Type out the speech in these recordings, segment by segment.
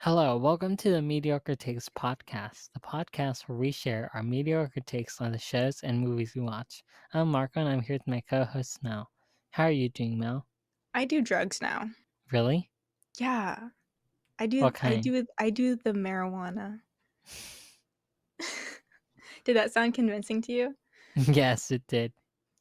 Hello, welcome to the Mediocre Takes podcast, the podcast where we share our mediocre takes on the shows and movies we watch. I'm Marco and I'm here with my co-host Mel. How are you doing, Mel? I do drugs now. Really? Yeah. I do What I kind? do I do the marijuana. Did that sound convincing to you? Yes, it did.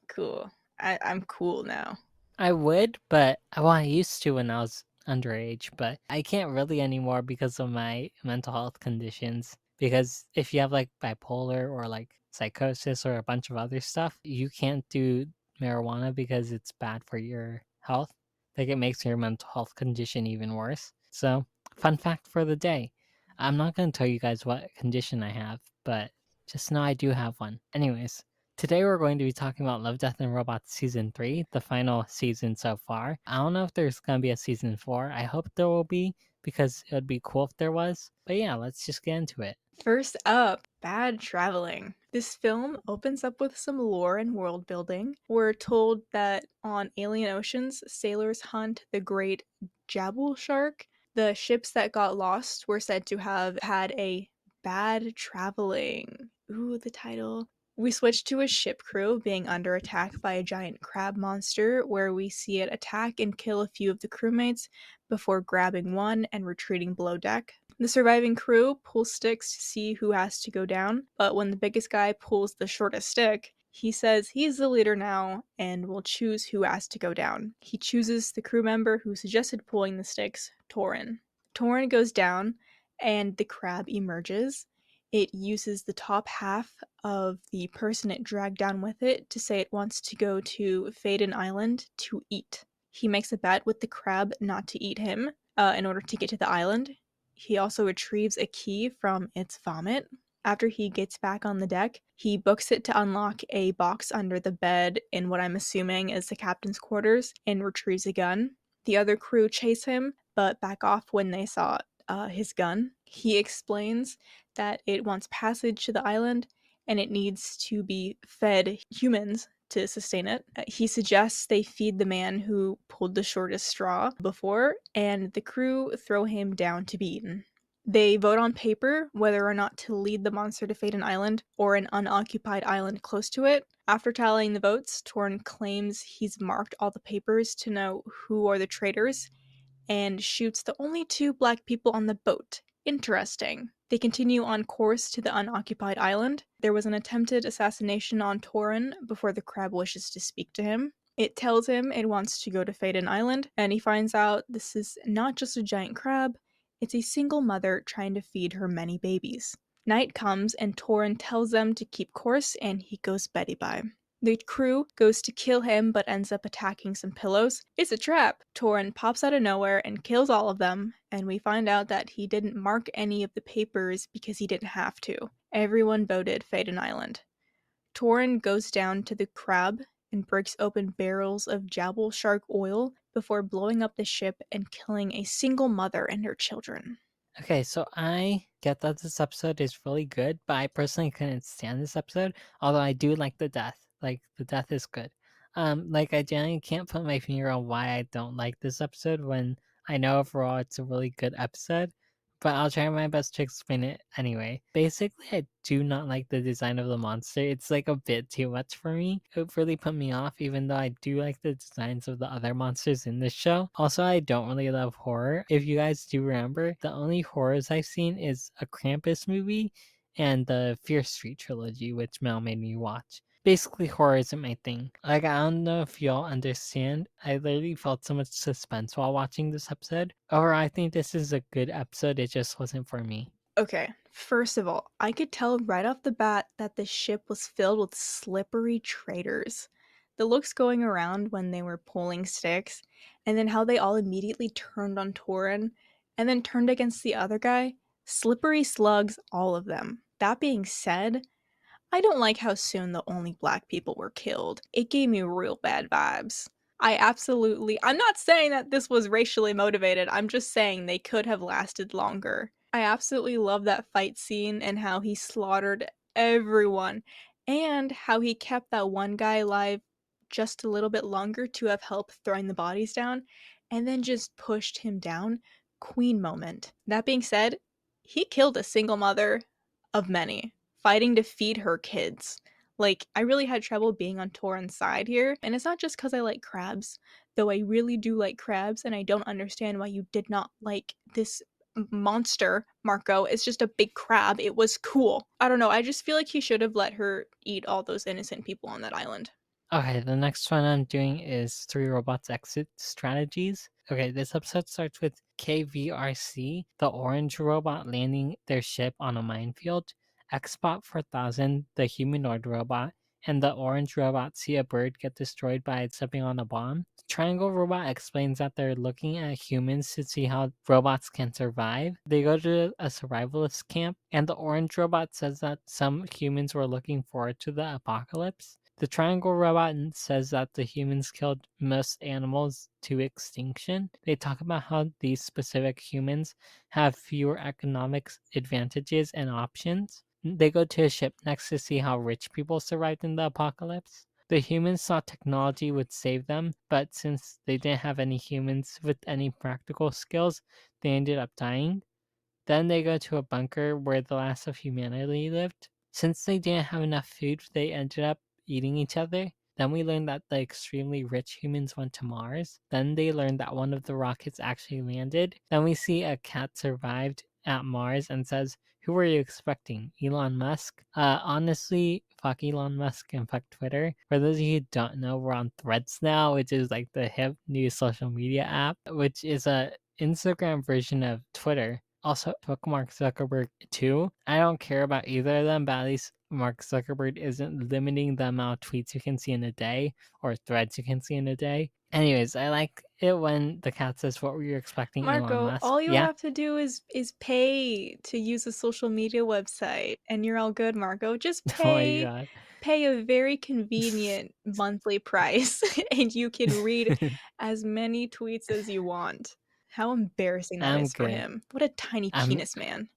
Cool. I'm cool now. I would, but I used to when I was underage, but I can't really anymore because of my mental health conditions. Because if you have like bipolar or like psychosis or a bunch of other stuff, you can't do marijuana because it's bad for your health. Like it makes your mental health condition even worse. So, fun fact for the day. I'm not going to tell you guys what condition I have, but just know I do have one. Anyways, today we're going to be talking about Love, Death, and Robots Season 3, the final season so far. I don't know if there's going to be a Season 4. I hope there will be because it would be cool if there was. But yeah, let's just get into it. First up, bad traveling. This film opens up with some lore and world building. We're told that on alien oceans, sailors hunt the great Jabul shark. The ships that got lost were said to have had a bad traveling. Ooh, the title. We switch to a ship crew being under attack by a giant crab monster, where we see it attack and kill a few of the crewmates before grabbing one and retreating below deck. The surviving crew pulls sticks to see who has to go down, but when the biggest guy pulls the shortest stick, he says he's the leader now and will choose who has to go down. He chooses the crew member who suggested pulling the sticks, Torin. Torin goes down and the crab emerges. It uses the top half of the person it dragged down with it to say it wants to go to Faden Island to eat. He makes a bet with the crab not to eat him in order to get to the island. He also retrieves a key from its vomit. After he gets back on the deck, he books it to unlock a box under the bed in what I'm assuming is the captain's quarters and retrieves a gun. The other crew chase him, but back off when they saw his gun. He explains that it wants passage to the island and it needs to be fed humans to sustain it. He suggests they feed the man who pulled the shortest straw before, and the crew throw him down to be eaten. They vote on paper whether or not to lead the monster to Faden Island or an unoccupied island close to it. After tallying the votes, Torn claims he's marked all the papers to know who are the traitors and shoots the only two black people on the boat. Interesting. They continue on course to the unoccupied island. There was an attempted assassination on Torin before the crab wishes to speak to him. It tells him it wants to go to Faden Island, and he finds out this is not just a giant crab, it's a single mother trying to feed her many babies. Night comes, and Torin tells them to keep course, and he goes Betty bye. The crew goes to kill him but ends up attacking some pillows. It's a trap! Torin pops out of nowhere and kills all of them, and we find out that he didn't mark any of the papers because he didn't have to. Everyone voted Faden Island. Torin goes down to the crab and breaks open barrels of Jabal shark oil before blowing up the ship and killing a single mother and her children. Okay, so I get that this episode is really good, but I personally couldn't stand this episode, although I do like the death. Like, the death is good. Like, I generally can't put my finger on why I don't like this episode when I know overall it's a really good episode, but I'll try my best to explain it anyway. Basically, I do not like the design of the monster. It's like a bit too much for me. It really put me off, even though I do like the designs of the other monsters in this show. Also, I don't really love horror. If you guys do remember, the only horrors I've seen is a Krampus movie and the Fear Street trilogy, which Mel made me watch. Basically, horror isn't my thing. Like, I don't know if y'all understand. I literally felt so much suspense while watching this episode. Overall, I think this is a good episode. It just wasn't for me. Okay, first of all, I could tell right off the bat that the ship was filled with slippery traitors. The looks going around when they were pulling sticks, and then how they all immediately turned on Torin, and then turned against the other guy. Slippery slugs, all of them. That being said, I don't like how soon the only black people were killed. It gave me real bad vibes. I'm not saying that this was racially motivated, I'm just saying they could have lasted longer. I absolutely love that fight scene and how he slaughtered everyone, and how he kept that one guy alive just a little bit longer to have help throwing the bodies down, and then just pushed him down. queen moment. That being said, he killed a single mother of many, fighting to feed her kids. Like, I really had trouble being on Torin's side here, and it's not just because I like crabs, though I really do like crabs, and I don't understand why you did not like this monster, Marco. It's just a big crab. It was cool. I don't know, I just feel like he should have let her eat all those innocent people on that island. Okay, the next one I'm doing is Three Robots Exit Strategies. Okay, this episode starts with KVRC, the orange robot landing their ship on a minefield. Xbot 4000, the humanoid robot, and the orange robot see a bird get destroyed by stepping on a bomb. Triangle robot explains that they're looking at humans to see how robots can survive. They go to a survivalist camp, and the orange robot says that some humans were looking forward to the apocalypse. The triangle robot says that the humans killed most animals to extinction. They talk about how these specific humans have fewer economic advantages and options. They go to a ship next to see how rich people survived in the apocalypse. The humans thought technology would save them, but since they didn't have any humans with any practical skills, they ended up dying. Then they go to a bunker where the last of humanity lived. Since they didn't have enough food, they ended up eating each other. Then we learned that the extremely rich humans went to Mars. Then they learned that one of the rockets actually landed. Then we see a cat survived at Mars and says, "Who were you expecting? Elon Musk?" Honestly, fuck Elon Musk and fuck Twitter. For those of you who don't know, we're on Threads now, which is like the hip new social media app, which is a Instagram version of Twitter. Also, fuck Mark Zuckerberg too. I don't care about either of them, but at least Mark Zuckerberg isn't limiting the amount of tweets you can see in a day or threads you can see in a day. Anyways, I like it when the cat says, "What were you expecting, Elon Marco, Musk?" all you Yeah. have to do is pay to use a social media website and you're all good, Marco. Just Oh my pay god. pay a very convenient monthly price and you can read as many tweets as you want. How embarrassing that I'm is for good. him. What a tiny I'm penis man.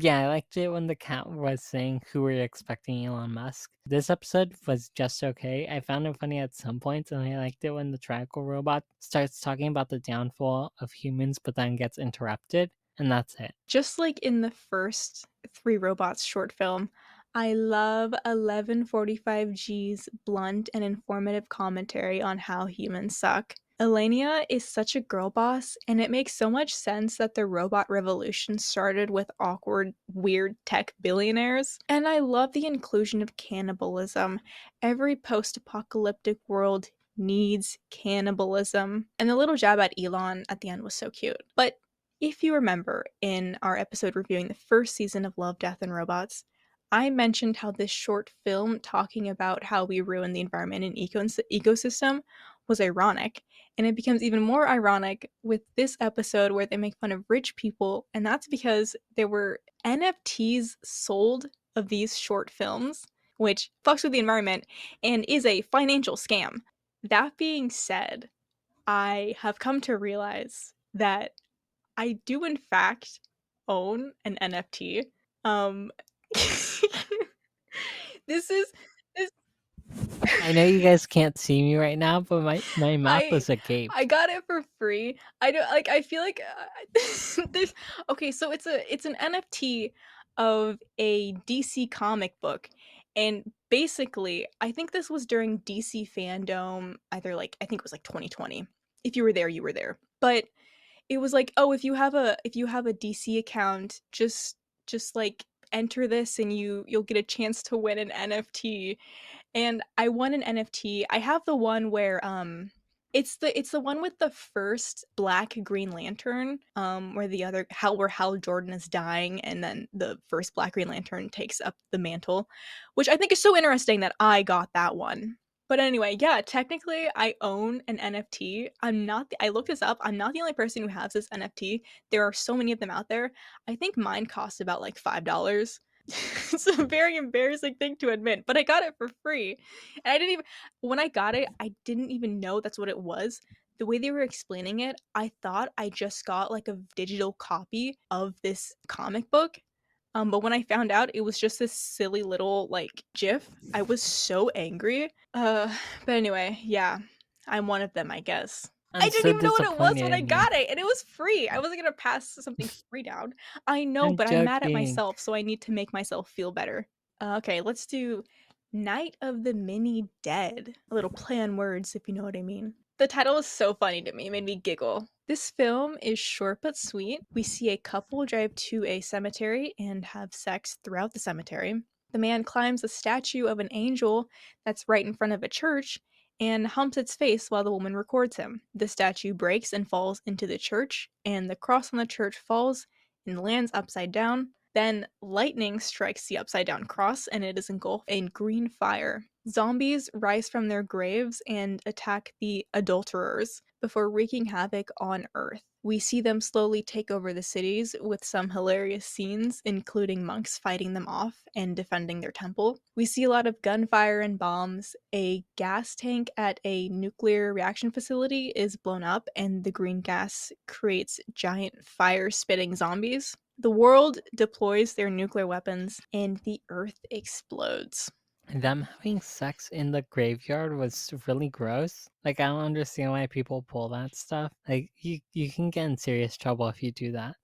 Yeah, I liked it when the cat was saying, "Who were you expecting, Elon Musk?" This episode was just okay. I found it funny at some points, and I liked it when the triangle robot starts talking about the downfall of humans, but then gets interrupted, and that's it. Just like in the first Three Robots short film, I love 1145G's blunt and informative commentary on how humans suck. Elenia is such a girl boss, and it makes so much sense that the robot revolution started with awkward, weird tech billionaires. And I love the inclusion of cannibalism. Every post apocalyptic world needs cannibalism. And the little jab at Elon at the end was so cute. But if you remember in our episode reviewing the first season of Love, Death, and Robots, I mentioned how this short film talking about how we ruin the environment and ecosystem was ironic. And it becomes even more ironic with this episode where they make fun of rich people, and that's because there were NFTs sold of these short films, which fucks with the environment and is a financial scam. That being said, I have come to realize that I do in fact own an NFT. Um this is this I know you guys can't see me right now, but my mouth I is agape. I got it for free. I don't like I feel like this okay, so it's an NFT of a DC comic book. And basically, I think this was during DC Fandom, either like I think it was like 2020. If you were there, you were there. But it was like, "Oh, if you have a DC account, just like enter this and you'll get a chance to win an NFT." And I won an NFT. I have the one where it's the one with the first Black Green Lantern, where the other where Hal Jordan is dying and then the first Black Green Lantern takes up the mantle, which I think is so interesting that I got that one. But anyway, yeah, technically I own an NFT. I looked this up. I'm not the only person who has this NFT. There are so many of them out there. I think mine cost about like $5. It's a very embarrassing thing to admit, but I got it for free. And I didn't even when I got it, I didn't even know that's what it was. The way they were explaining it, I thought I just got like a digital copy of this comic book. But when I found out it was just this silly little like GIF, I was so angry. But anyway, yeah, I'm one of them, I guess. I I'm didn't so even know what it was disappointed when I in you. got it, and it was free. I wasn't gonna pass something free down. I know, I'm but I'm mad at joking. myself, so I need to make myself feel better. Okay, let's do Night of the Mini Dead. A little play on words, if you know what I mean. The title is so funny to me, it made me giggle. This film is short but sweet. We see a couple drive to a cemetery and have sex throughout the cemetery. The man climbs a statue of an angel that's right in front of a church and humps its face while the woman records him. The statue breaks and falls into the church, and the cross on the church falls and lands upside down. Then lightning strikes the upside down cross and it is engulfed in green fire. Zombies rise from their graves and attack the adulterers before wreaking havoc on Earth. We see them slowly take over the cities with some hilarious scenes, including monks fighting them off and defending their temple. We see a lot of gunfire and bombs. A gas tank at a nuclear reaction facility is blown up, and the green gas creates giant fire spitting zombies. The world deploys their nuclear weapons, and the Earth explodes. Them having sex in the graveyard was really gross. Like, I don't understand why people pull that stuff. Like, you can get in serious trouble if you do that.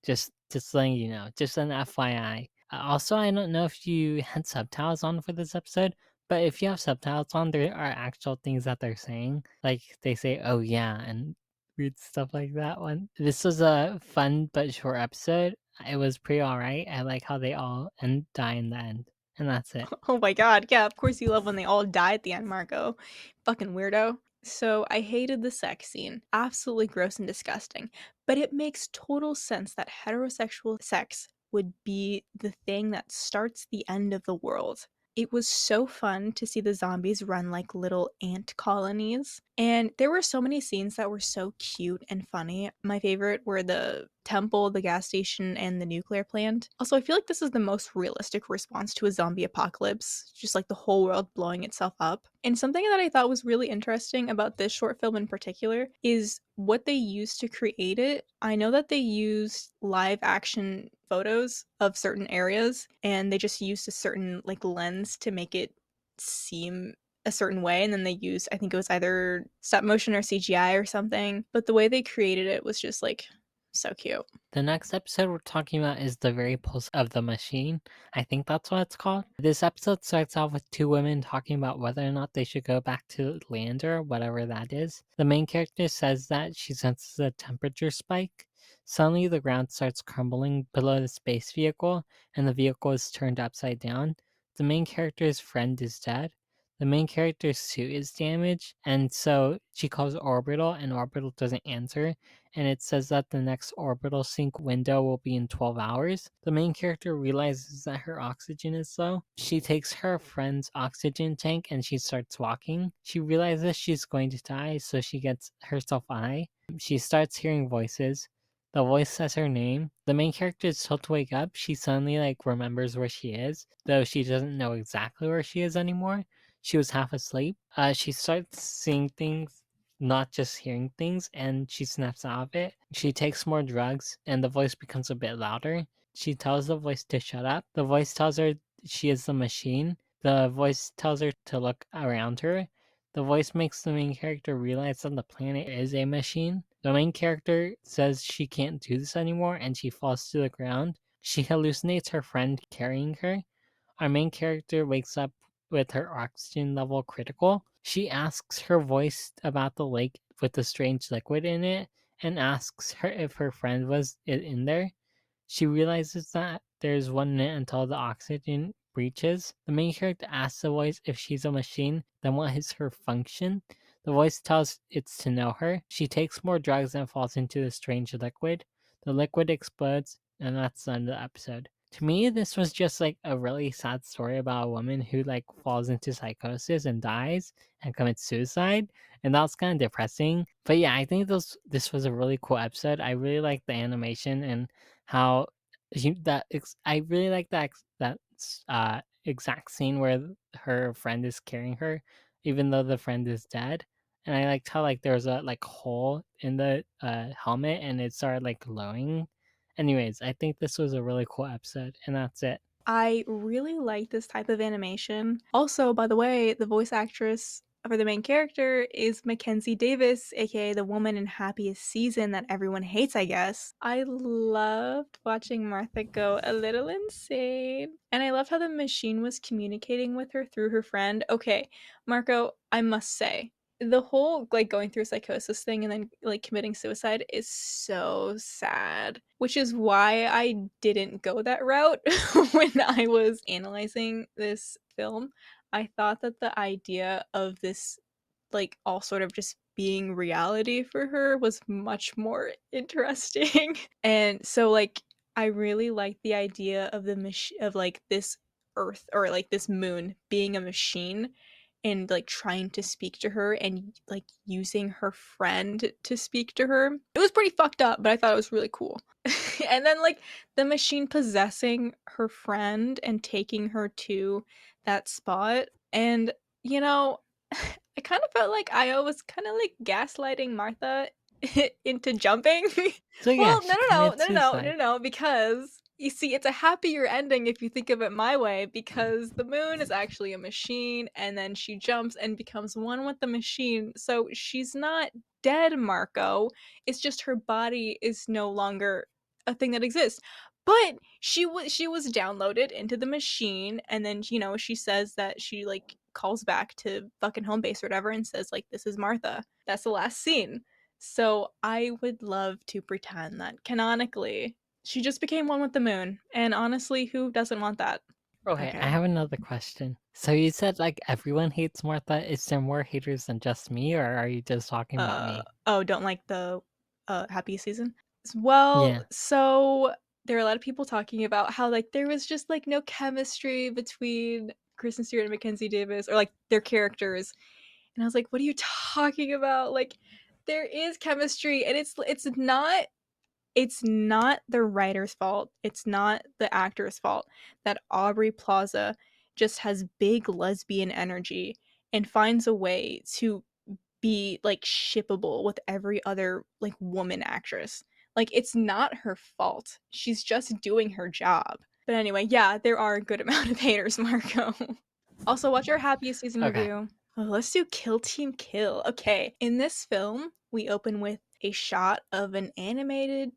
Just letting you know. Just an FYI. Also, I don't know if you had subtitles on for this episode, but if you have subtitles on, there are actual things that they're saying. Like, they say, "Oh yeah," and weird stuff like that one. This was a fun but short episode. It was pretty alright. I like how they all die in the end. And that's it. Oh my god, yeah, of course you love when they all die at the end, Marco. Fucking weirdo. So I hated the sex scene. Absolutely gross and disgusting. But it makes total sense that heterosexual sex would be the thing that starts the end of the world. It was so fun to see the zombies run like little ant colonies. And there were so many scenes that were so cute and funny. My favorite were the temple, the gas station, and the nuclear plant. Also, I feel like this is the most realistic response to a zombie apocalypse, just like the whole world blowing itself up. And something that I thought was really interesting about this short film in particular is what they used to create it. I know that they used live action photos of certain areas and they just used a certain like lens to make it seem a certain way, and then they used, I think it was either stop motion or CGI or something, but the way they created it was just like so cute. The next episode we're talking about is The Very Pulse of the Machine. I think that's what it's called. This episode starts off with two women talking about whether or not they should go back to Lander, whatever that is. The main character says that she senses a temperature spike. Suddenly, the ground starts crumbling below the space vehicle, and the vehicle is turned upside down. The main character's friend is dead. The main character's suit is damaged, and so she calls Orbital, and Orbital doesn't answer, and it says that the next orbital sync window will be in 12 hours. The main character realizes that her oxygen is low. She takes her friend's oxygen tank and she starts walking. She realizes she's going to die, so she gets herself eye. She starts hearing voices. The voice says her name. The main character is told to wake up. She suddenly remembers where she is, though she doesn't know exactly where she is anymore. She was half asleep. She starts seeing things, not just hearing things, and she snaps out of it. She takes more drugs, and the voice becomes a bit louder. She tells the voice to shut up. The voice tells her she is the machine. The voice tells her to look around her. The voice makes the main character realize that the planet is a machine. The main character says she can't do this anymore, and she falls to the ground. She hallucinates her friend carrying her. Our main character wakes up with her oxygen level critical. She asks her voice about the lake with the strange liquid in it and asks her if her friend was in there. She realizes that there's 1 minute until the oxygen breaches. The main character asks the voice if she's a machine, then what is her function? The voice tells it to know her. She takes more drugs and falls into the strange liquid. The liquid explodes, and that's the end of the episode. To me, this was just a really sad story about a woman who falls into psychosis and dies and commits suicide, and that's kind of depressing. But yeah, I think this was a really cool episode. I really like the animation and how I really like that exact scene where her friend is carrying her, even though the friend is dead. And I liked how there was a hole in the helmet and it started glowing. Anyways, I think this was a really cool episode, and that's it. I really like this type of animation. Also, by the way, the voice actress for the main character is Mackenzie Davis, aka the woman in Happiest Season that everyone hates, I guess. I loved watching Martha go a little insane. And I loved how the machine was communicating with her through her friend. Okay, Marco, I must say, the whole like going through a psychosis thing and then like committing suicide is so sad, which is why I didn't go that route when I was analyzing this film. I thought that the idea of this like all sort of just being reality for her was much more interesting. And so like I really like the idea of of like this earth or like this moon being a machine and like trying to speak to her and like using her friend to speak to her. It was pretty fucked up, but I thought it was really cool. And then like the machine possessing her friend and taking her to that spot. And you know, I kind of felt like Io was kind of like gaslighting Martha into jumping. So yeah, Well, she commits suicide. no, because you see, it's a happier ending if you think of it my way, because the moon is actually a machine, and then she jumps and becomes one with the machine. So she's not dead, Marco. It's just her body is no longer a thing that exists. But she was downloaded into the machine, and then she says that she like calls back to fucking home base or whatever and says like this is Martha. That's the last scene. So I would love to pretend that canonically she just became one with the moon. And honestly, who doesn't want that? Okay, I Okay. have another question. So you said like everyone hates Martha. Is there more haters than just me, or are you just talking about me? Oh, don't like the happy season? Well, Yeah. so there are a lot of people talking about how like there was just like no chemistry between Kristen Stewart and Mackenzie Davis or like their characters. And I was like, what are you talking about? Like there is chemistry and it's not the writer's fault. It's not the actor's fault that Aubrey Plaza just has big lesbian energy and finds a way to be like shippable with every other like woman actress. Like it's not her fault. She's just doing her job. But anyway, yeah, there are a good amount of haters, Marco. Also, watch our happiest season Okay. review. Oh, let's do Kill Team Kill. Okay, in this film, we open with a shot of an animated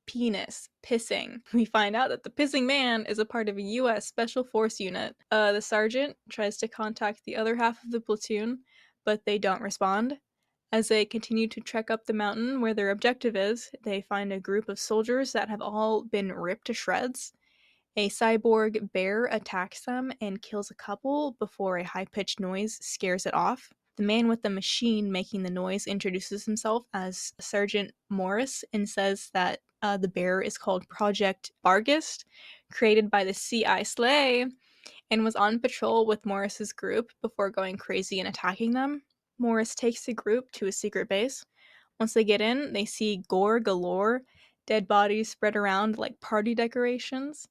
penis pissing. We find out that the pissing man is a part of a US Special Force unit. The sergeant tries to contact the other half of the platoon, but they don't respond. As they continue to trek up the mountain where their objective is, they find a group of soldiers that have all been ripped to shreds. A cyborg bear attacks them and kills a couple before a high pitched noise scares it off. The man with the machine making the noise introduces himself as Sergeant Morris and says that the bear is called Project Bargist, created by the CI Slay, and was on patrol with Morris's group before going crazy and attacking them. Morris takes the group to a secret base. Once they get in, they see gore galore, dead bodies spread around like party decorations.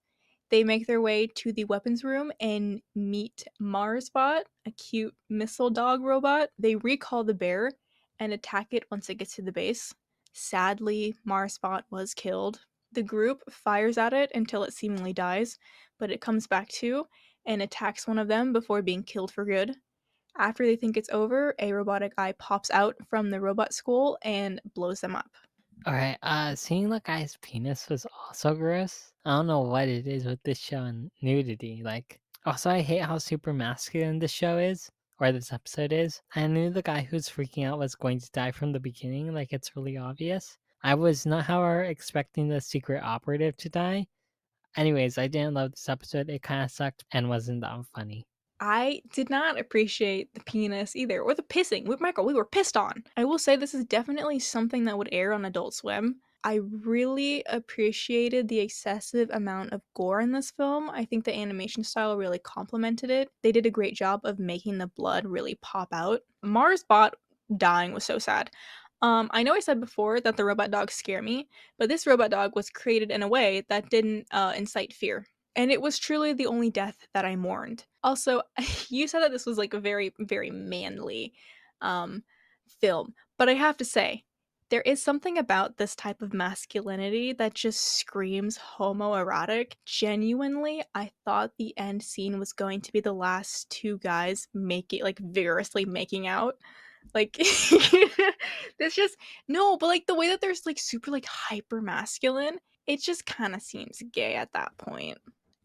They make their way to the weapons room and meet Marsbot, a cute missile dog robot. They recall the bear and attack it once it gets to the base. Sadly, Marsbot was killed. The group fires at it until it seemingly dies, but it comes back to and attacks one of them before being killed for good. After they think it's over, a robotic eye pops out from the robot skull and blows them up. Alright, seeing the guy's penis was also gross. I don't know what it is with this show and nudity. Like, also, I hate how super masculine this show is, or this episode is. I knew the guy who's freaking out was going to die from the beginning, like, it's really obvious. I was not, however, expecting the secret operative to die. Anyways, I didn't love this episode. It kind of sucked and wasn't that funny. I did not appreciate the penis either, or the pissing. Michael, we were pissed on. I will say this is definitely something that would air on Adult Swim. I really appreciated the excessive amount of gore in this film. I think the animation style really complemented it. They did a great job of making the blood really pop out. Mars Bot dying was so sad. I know I said before that the robot dogs scare me, but this robot dog was created in a way that didn't incite fear. And it was truly the only death that I mourned. Also, you said that this was like a very, very manly um, film, but I have to say, There is something about this type of masculinity that just screams homoerotic. Genuinely, I thought the end scene was going to be the last two guys making like vigorously making out. Like there's just no, but like the way that there's like super like hyper masculine, it just kind of seems gay at that point.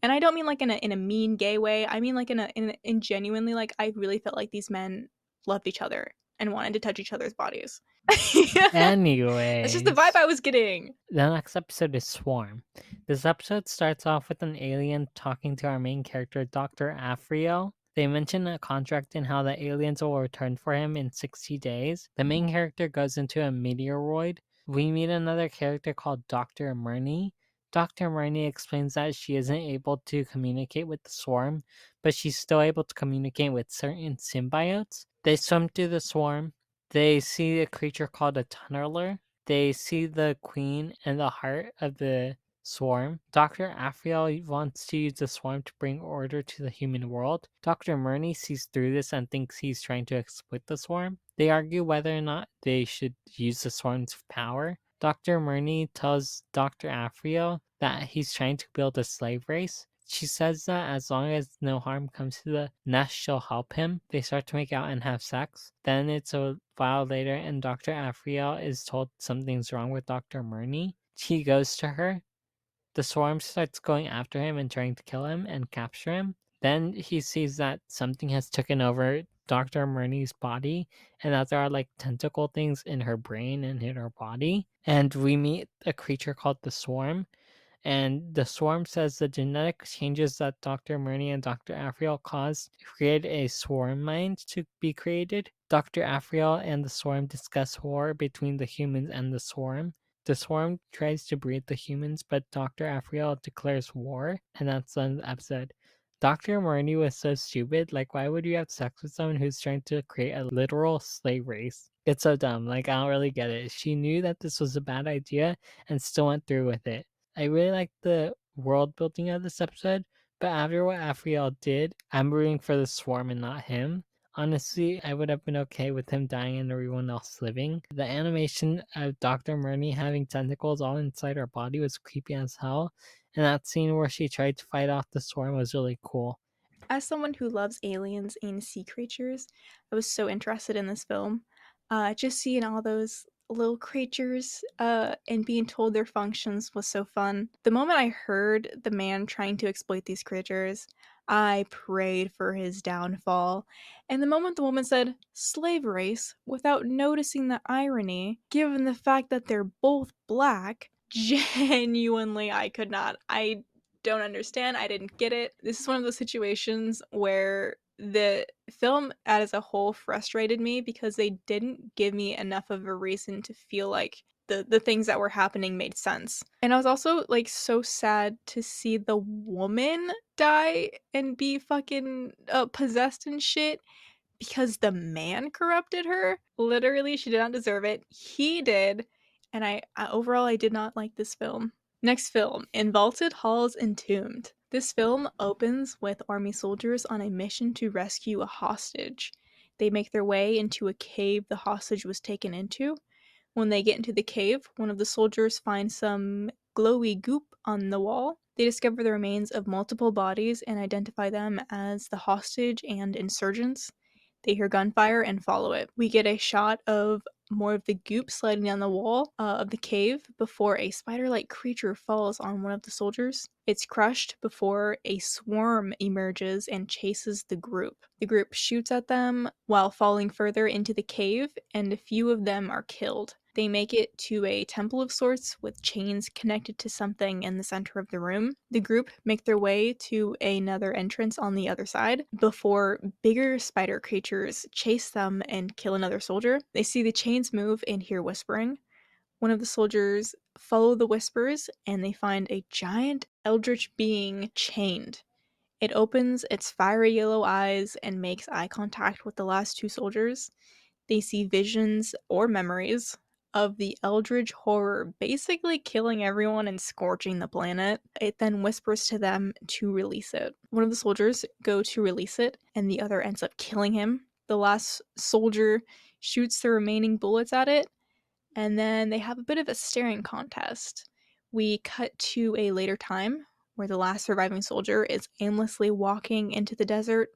And I don't mean like in a mean gay way. I mean like in genuinely like I really felt like these men loved each other and wanted to touch each other's bodies. That's just the vibe Anyways, I was getting. the next episode is Swarm. This episode starts off with an alien talking to our main character, Dr. Afriel. They mention a contract and how the aliens will return for him in 60 days. The main character goes into a meteoroid. We meet another character called Dr. Murney. Dr. Murney explains that she isn't able to communicate with the swarm, but she's still able to communicate with certain symbiotes. They swim through the swarm. They see a creature called a tunneler. They see the queen and the heart of the swarm. Dr. Afriel wants to use the swarm to bring order to the human world. Dr. Murney sees through this and thinks he's trying to exploit the swarm. They argue whether or not they should use the swarm's power. Dr. Murney tells Dr. Afriel that he's trying to build a slave race. She says that as long as no harm comes to the nest, she'll help him. They start to make out and have sex. Then it's a while later, and Dr. Afriel is told something's wrong with Dr. Murney. He goes to her. The swarm starts going after him and trying to kill him and capture him. Then he sees that something has taken over Dr. Murney's body and that there are like tentacle things in her brain and in her body. And we meet a creature called the Swarm. And the swarm says the genetic changes that Dr. Murney and Dr. Afriel caused created a swarm mind to be created. Dr. Afriel and the swarm discuss war between the humans and the swarm. The swarm tries to breed the humans, but Dr. Afriel declares war, and that's the episode. Dr. Murney was so stupid. Like, why would you have sex with someone who's trying to create a literal slave race? It's so dumb. Like, I don't really get it. She knew that this was a bad idea and still went through with it. I really like the world building of this episode, but after what Afriel did, I'm rooting for the swarm and not him. Honestly, I would have been okay with him dying and everyone else living. The animation of Dr. Murney having tentacles all inside her body was creepy as hell, and that scene where she tried to fight off the swarm was really cool. As someone who loves aliens and sea creatures, I was so interested in this film. Just seeing all those little creatures and being told their functions was so fun. The moment I heard the man trying to exploit these creatures, I prayed for his downfall. And the moment the woman said slave race without noticing the irony, given the fact that they're both black, genuinely I could not. I don't understand. I didn't get it. This is one of those situations where the film as a whole frustrated me because they didn't give me enough of a reason to feel like the things that were happening made sense. And I was also like so sad to see the woman die and be fucking possessed and shit because the man corrupted her. Literally, she did not deserve it. He did. And overall I did not like this film. Next film, In Vaulted Halls Entombed. This film opens with army soldiers on a mission to rescue a hostage. They make their way into a cave the hostage was taken into. When they get into the cave, one of the soldiers finds some glowy goop on the wall. They discover the remains of multiple bodies and identify them as the hostage and insurgents. They hear gunfire and follow it. We get a shot of more of the goop sliding down the wall of the cave before a spider-like creature falls on one of the soldiers. It's crushed before a swarm emerges and chases the group. The group shoots at them while falling further into the cave, and a few of them are killed. They make it to a temple of sorts with chains connected to something in the center of the room. The group make their way to another entrance on the other side before bigger spider creatures chase them and kill another soldier. They see the chains move and hear whispering. One of the soldiers follow the whispers and they find a giant eldritch being chained. It opens its fiery yellow eyes and makes eye contact with the last two soldiers. They see visions or memories of the Eldritch horror basically killing everyone and scorching the planet. It then whispers to them to release it. One of the soldiers go to release it, and the other ends up killing him. The last soldier shoots the remaining bullets at it. And then they have a bit of a staring contest. We cut to a later time where the last surviving soldier is aimlessly walking into the desert,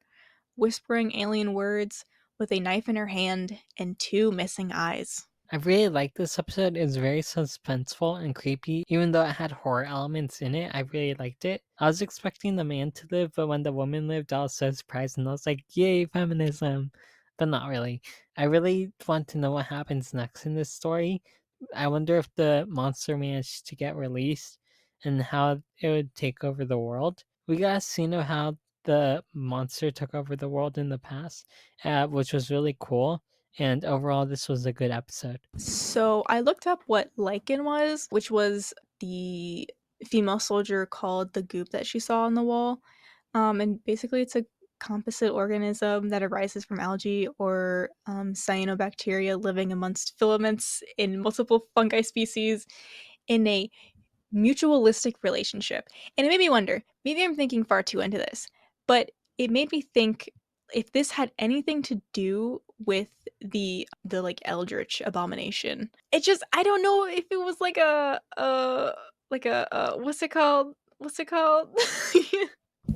whispering alien words with a knife in her hand and two missing eyes. I really liked this episode. It was very suspenseful and creepy. Even though it had horror elements in it, I really liked it. I was expecting the man to live, but when the woman lived, I was so surprised and I was like, yay, feminism. But not really. I really want to know what happens next in this story. I wonder if the monster managed to get released and how it would take over the world. We got a scene of how the monster took over the world in the past, which was really cool. And overall, this was a good episode. So I looked up what Lycan was, which was the female soldier called the goop that she saw on the wall. And basically, it's a composite organism that arises from algae or cyanobacteria living amongst filaments in multiple fungi species in a mutualistic relationship. And it made me wonder, maybe I'm thinking far too into this, but it made me think if this had anything to do with the like eldritch abomination. It just I don't know if it was like a what's it called? What's it called?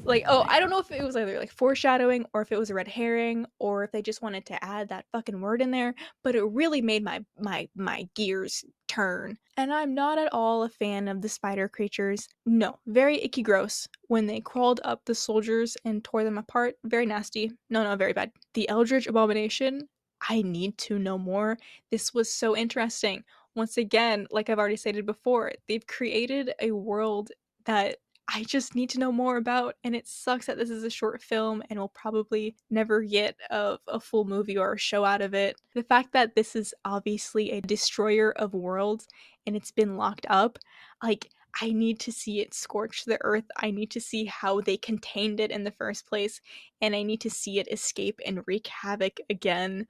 Like, oh, I don't know if it was either like foreshadowing or if it was a red herring or if they just wanted to add that fucking word in there, but it really made my gears turn. And I'm not at all a fan of the spider creatures. No, very icky gross. When they crawled up the soldiers and tore them apart, very nasty. No, very bad. The Eldritch Abomination, I need to know more. This was so interesting. Once again, like I've already stated before, they've created a world that I just need to know more about, and it sucks that this is a short film and we'll probably never get a full movie or a show out of it. The fact that this is obviously a destroyer of worlds and it's been locked up, like, I need to see it scorch the earth. I need to see how they contained it in the first place, and I need to see it escape and wreak havoc again.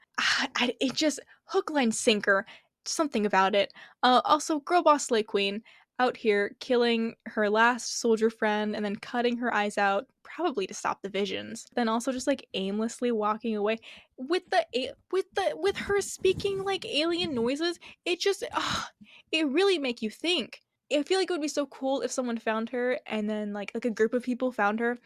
It just hook, line, sinker. Something about it. Also, Girl Boss Slay Queen out here killing her last soldier friend and then cutting her eyes out, probably to stop the visions. Then also just like aimlessly walking away with with her speaking like alien noises. It just it really make you think. I feel like it would be so cool if someone found her and then like a group of people found her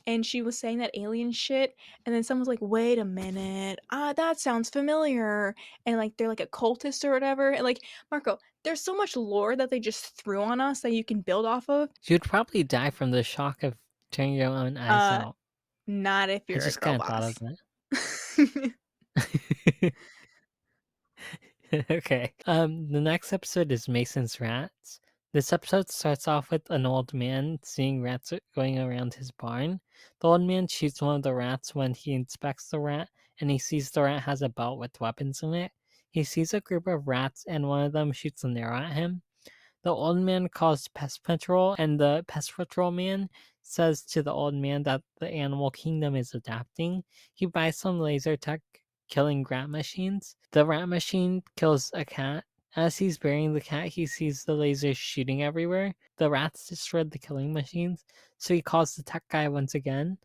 and she was saying that alien shit and then someone's like, wait a minute, that sounds familiar, and like they're like a cultist or whatever, and like, Marco, there's so much lore that they just threw on us that you can build off of. You'd probably die from the shock of tearing your own eyes uh out. Not if I you're a just girl kind of thought of boss. that. Okay. The next episode is Mason's Rats. This episode starts off with an old man seeing rats going around his barn. The old man shoots one of the rats when he inspects the rat, and he sees the rat has a belt with weapons in it. He sees a group of rats, and one of them shoots an arrow at him. The old man calls pest control, and the pest control man says to the old man that the animal kingdom is adapting. He buys some laser tech killing rat machines. The rat machine kills a cat. As he's burying the cat, he sees the lasers shooting everywhere. The rats destroyed the killing machines, so he calls the tech guy once again.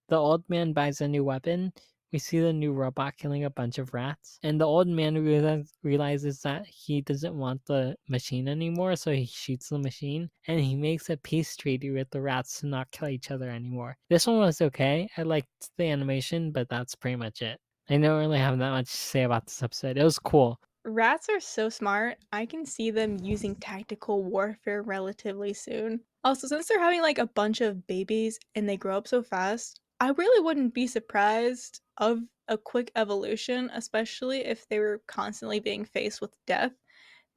The old man buys a new weapon. We see the new robot killing a bunch of rats, and the old man realizes that he doesn't want the machine anymore, so he shoots the machine, and he makes a peace treaty with the rats to not kill each other anymore. This one was okay. I liked the animation, but that's pretty much it. I don't really have that much to say about this episode. It was cool. Rats are so smart. I can see them using tactical warfare relatively soon. Also, since they're having like a bunch of babies and they grow up so fast, I really wouldn't be surprised of a quick evolution, especially if they were constantly being faced with death.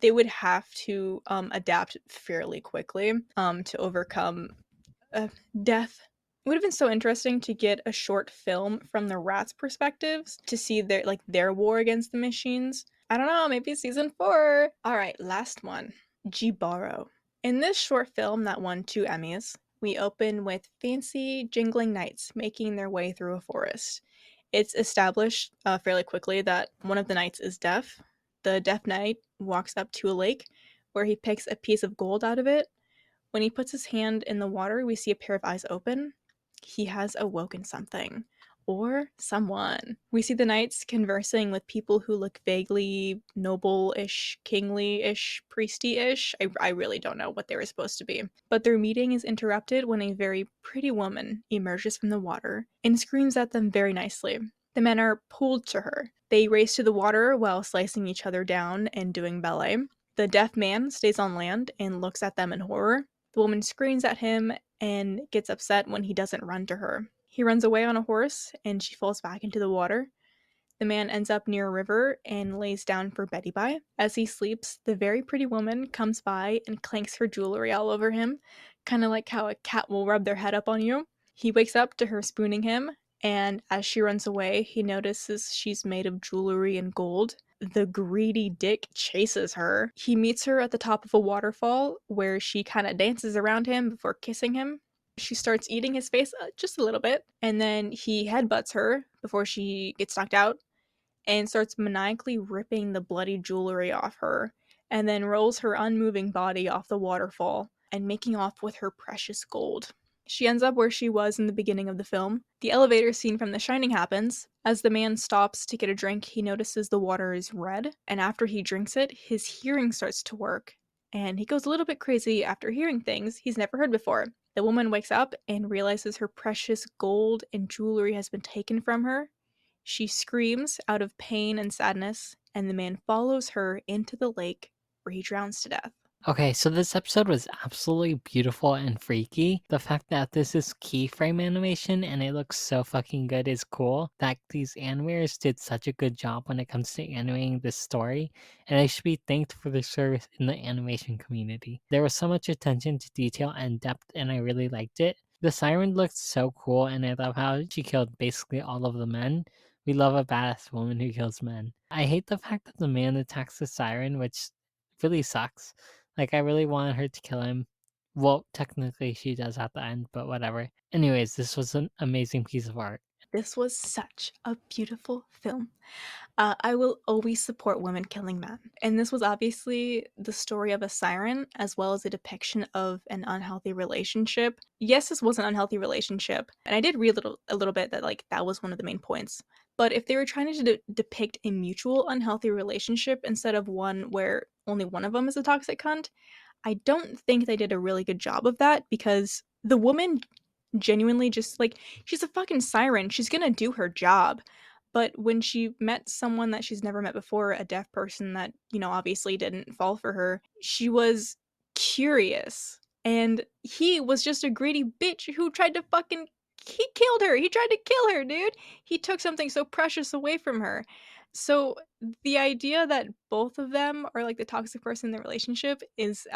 They would have to adapt fairly quickly to overcome death. It would have been so interesting to get a short film from the rats' perspectives to see their war against the machines. I don't know, maybe season 4. All right, last one. Jibaro. In this short film that won 2 Emmys, we open with fancy jingling knights making their way through a forest. It's established fairly quickly that one of the knights is deaf. The deaf knight walks up to a lake where he picks a piece of gold out of it. When he puts his hand in the water, we see a pair of eyes open. He has awoken something. or someone. We see the knights conversing with people who look vaguely noble-ish, kingly-ish, priesty-ish. I really don't know what they were supposed to be. But their meeting is interrupted when a very pretty woman emerges from the water and screams at them very nicely. The men are pulled to her. They race to the water while slicing each other down and doing ballet. The deaf man stays on land and looks at them in horror. The woman screams at him and gets upset when he doesn't run to her. He runs away on a horse and she falls back into the water. The man ends up near a river and lays down for Betty by. As he sleeps, the very pretty woman comes by and clanks her jewelry all over him, kind of like how a cat will rub their head up on you. He wakes up to her spooning him, and as she runs away, he notices she's made of jewelry and gold. The greedy dick chases her. He meets her at the top of a waterfall where she kind of dances around him before kissing him. She starts eating his face just a little bit, and then he headbutts her before she gets knocked out and starts maniacally ripping the bloody jewelry off her, and then rolls her unmoving body off the waterfall and making off with her precious gold. She ends up where she was in the beginning of the film. The elevator scene from The Shining happens. As the man stops to get a drink, he notices the water is red, and after he drinks it, his hearing starts to work. And he goes a little bit crazy after hearing things he's never heard before. The woman wakes up and realizes her precious gold and jewelry has been taken from her. She screams out of pain and sadness, and the man follows her into the lake where he drowns to death. Okay, so this episode was absolutely beautiful and freaky. The fact that this is keyframe animation and it looks so fucking good is cool. That these animators did such a good job when it comes to animating this story, and they should be thanked for their service in the animation community. There was so much attention to detail and depth, and I really liked it. The siren looked so cool, and I love how she killed basically all of the men. We love a badass woman who kills men. I hate the fact that the man attacks the siren, which really sucks. Like, I really wanted her to kill him. Well, technically she does at the end, but whatever. Anyways, this was an amazing piece of art. This was such a beautiful film. I will always support women killing men. And this was obviously the story of a siren, as well as a depiction of an unhealthy relationship. Yes, this was an unhealthy relationship, and I did read a little bit that like that was one of the main points. But if they were trying to depict a mutual unhealthy relationship instead of one where only one of them is a toxic cunt, I don't think they did a really good job of that because the woman genuinely just like she's a fucking siren. She's gonna do her job. But when she met someone that she's never met before, a deaf person that, you know, obviously didn't fall for her, she was curious. And he was just a greedy bitch who tried to fucking he killed her. He tried to kill her, dude. He took something so precious away from her. So the idea that both of them are like the toxic person in the relationship is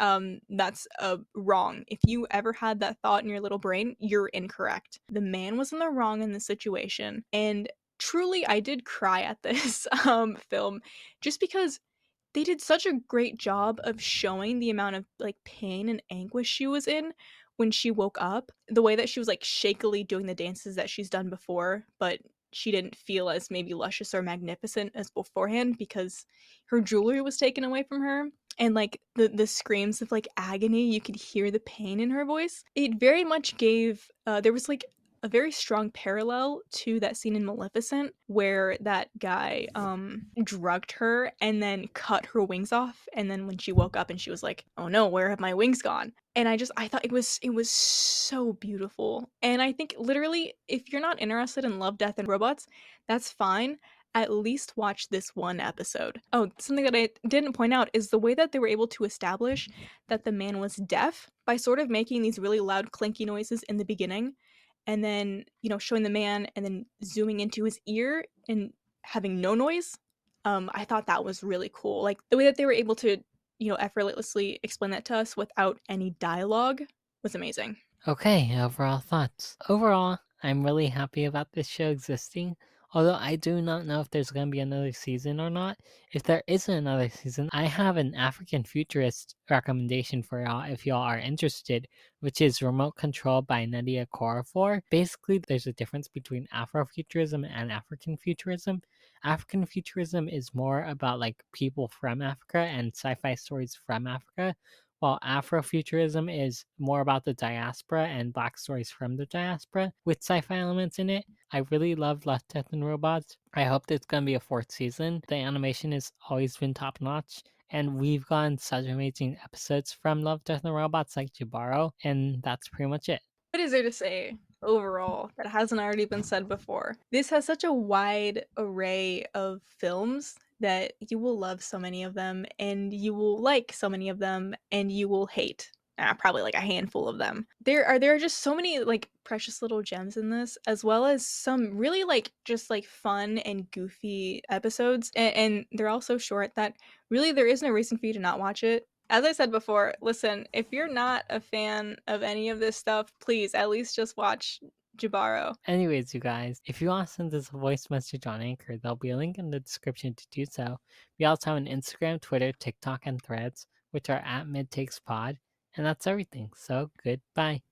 that's wrong. If you ever had that thought in your little brain, you're incorrect. The man was in the wrong in the situation, and truly I did cry at this film just because they did such a great job of showing the amount of like pain and anguish she was in when she woke up. The way that she was like shakily doing the dances that she's done before, but she didn't feel as maybe luscious or magnificent as beforehand because her jewelry was taken away from her. And like the screams of like agony, you could hear the pain in her voice. It very much gave there was like a very strong parallel to that scene in Maleficent where that guy drugged her and then cut her wings off, and then when she woke up and she was like, "Oh no, where have my wings gone?" And I thought it was so beautiful. And I think literally if you're not interested in Love, Death and Robots, that's fine. At least watch this one episode. Oh, something that I didn't point out is the way that they were able to establish that the man was deaf by sort of making these really loud clinky noises in the beginning and then, you know, showing the man and then zooming into his ear and having no noise. I thought that was really cool. Like the way that they were able to, you know, effortlessly explain that to us without any dialogue was amazing. Okay, overall thoughts. Overall, I'm really happy about this show existing. Although I do not know if there's going to be another season or not. If there isn't another season, I have an African futurist recommendation for y'all if y'all are interested, which is Remote Control by Nadia Korafor. Basically, there's a difference between Afrofuturism and African futurism. African futurism is more about like people from Africa and sci-fi stories from Africa, while Afrofuturism is more about the diaspora and black stories from the diaspora with sci fi elements in it. I really love Love, Death, and Robots. I hope there's gonna be a fourth season. The animation has always been top notch, and we've gotten such amazing episodes from Love, Death, and Robots like Jibaro, and that's pretty much it. What is there to say overall that hasn't already been said before? This has such a wide array of films that you will love so many of them, and you will like so many of them, and you will hate probably like a handful of them. There are just so many like precious little gems in this, as well as some really like just like fun and goofy episodes, and they're all so short that really there is no reason for you to not watch it. As I said before, listen, if you're not a fan of any of this stuff, please at least just watch Jibaro. Anyways, you guys, if you want to send us a voice message on Anchor, there'll be a link in the description to do so. We also have an Instagram, Twitter, TikTok, and Threads, which are at MidTakesPod. And that's everything. So goodbye.